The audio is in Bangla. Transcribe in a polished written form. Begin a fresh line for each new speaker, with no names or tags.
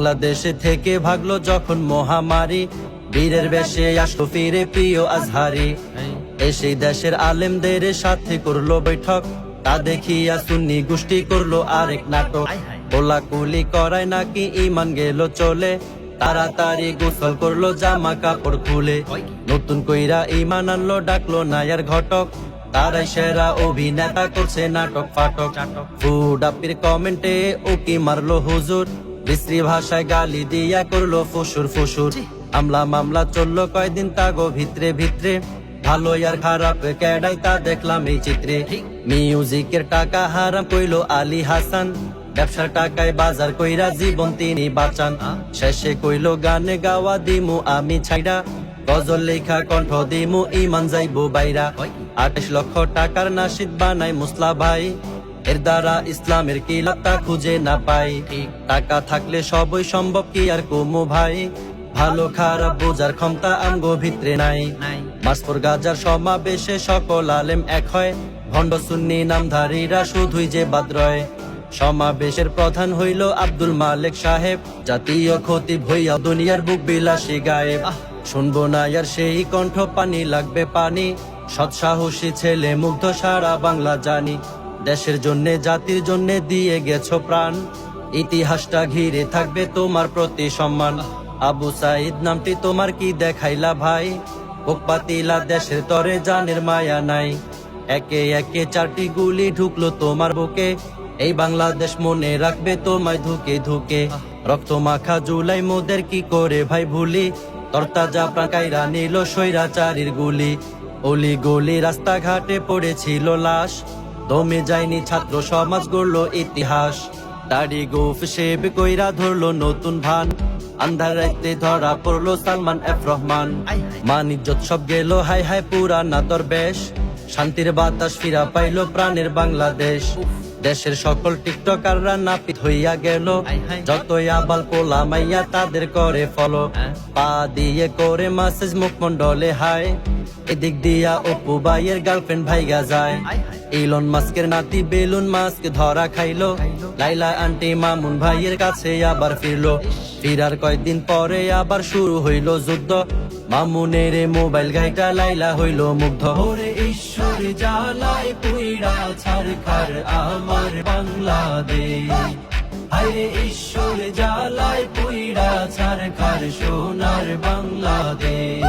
বাংলাদেশে থেকে ভাগলো যখন মহামারী, বীরের বেশে আসলো ফিরে প্রিয় আজহারি। এসে দেশের আলেমদের সাথে করলো বৈঠক, তা দেখিয়া সুন্নি গোষ্ঠী করলো আরেক নাটক। কোলাকুলি করায় নাকি ইমান গেল চলে, তাড়াতাড়ি গোসল করলো জামা কাপড় খুলে। নতুন কইরা ইমান আনলো ডাকলো নায়ার ঘটক, তারাই সেরা অভিনেতা করছে নাটক ফাটক। ফুডাপির কমেন্টে উকি মারলো হুজুর, বিশ্রী ভাষায় গালি দিয়া করলো ফুসুর ফুসুর। আমলা মামলা চললো কয়দিন তাগো ভিতরে ভিতরে, ভালো আর খারাপ কেডাই তা দেখলাম এই চিত্রে। মিউজিকের টাকা হারাম কইলো আলী হাসান, ব্যবসার টাকায় বাজার কইরা জীবন তিনি বাঁচান। শেষে কইলো গানে গাওয়া দিমু আমি ছাইডা, গজল লেখা কণ্ঠ দিমু ইমান যাইবো বাইরা। 28 লক্ষ টাকার নাশিদ বানাই মুসলা ভাই, এর দ্বারা ইসলামের কিলাতা খুঁজে না পাই। টাকা থাকলে সবই সম্ভব কি আর কমু ভাই, ভালো খারাপ বোঝার ক্ষমতা আমগো ভিতরে নাই। মাসপুর গাজার সমাবেশে সকল আলেম এক হয়, ভণ্ড সুন্নি নামধারীরা শুধুই যে বাদ রয়। সমাবেশের প্রধান হইল আব্দুল মালেক সাহেব, জাতীয় খতিব হইয়া দুনিয়ার বুক বিলাসী গায়েব। শুনবো না আর সেই কণ্ঠ, পানি লাগবে পানি, সৎ সাহসী ছেলে মুগ্ধ সারা বাংলা জানি। দেশের জন্যে জাতির জন্যে দিয়ে গেছো প্রাণ, ইতিহাসটা ঘিরে থাকবে তোমার প্রতি সম্মান। আবু সাইদ নামটি তোমার কি দেখাইলা ভাই, বুক পাতিলা দেশের তরে জানের মায়া নাই। একে একে 4টি গুলি ঢুকলো তোমার বুকে, এই বাংলাদেশ মনে রাখবে তোমায় ধুকে ধুকে। রক্ত মাখা জুলাই মোদের কি করে ভাই ভুলি, তরতাজা প্রাণ কাইরা নিল স্বৈরাচারীর গুলি। অলি গলি রাস্তাঘাটে পড়েছিল লাশ, দমে যায়নি ছাত্র সমাজ গড়লো ইতিহাস। দাড়ি গোফ শেভ কইরা ধরলো নতুন ভান, আন্ধার রাইতে ধরা পড়লো সালমান এফ রহমান। মান ইজ্জত সব গেল হাই হাই পুরানা দরবেশ, শান্তির বাতাস ফিরা পাইলো প্রাণের বাংলাদেশ। দেশের সকল টিকটকাররা নাপিত হইয়া গেল, যতই আবাল পোলা মাইয়া তাদের করে ফলো। পা দিয়ে করে মাসেজ মুখমন্ডলে হায়, এদিক দিয়া অপু ভাইয়ের গার্লফ্রেন্ড ভাইগা যায়। ইলন মাস্কের নাতি বেলুন মাস্ক ধরা খাইলো, লাইলা আন্টি মামুন ভাইয়ের কাছে আবার ফিরলো। ফিরার কয়েকদিন পরে আবার শুরু হইলো যুদ্ধ, মামুনের মোবাইল গাইটা লাইলা হইলো মুগ্ধ। ওরে ঈশ্বর জ্বালায় পুইড়া ছারখার আমার বাংলাদেশ, হায়রে ঈশ্বর জ্বালায় পুইড়া ছারখার সোনার বাংলাদেশ।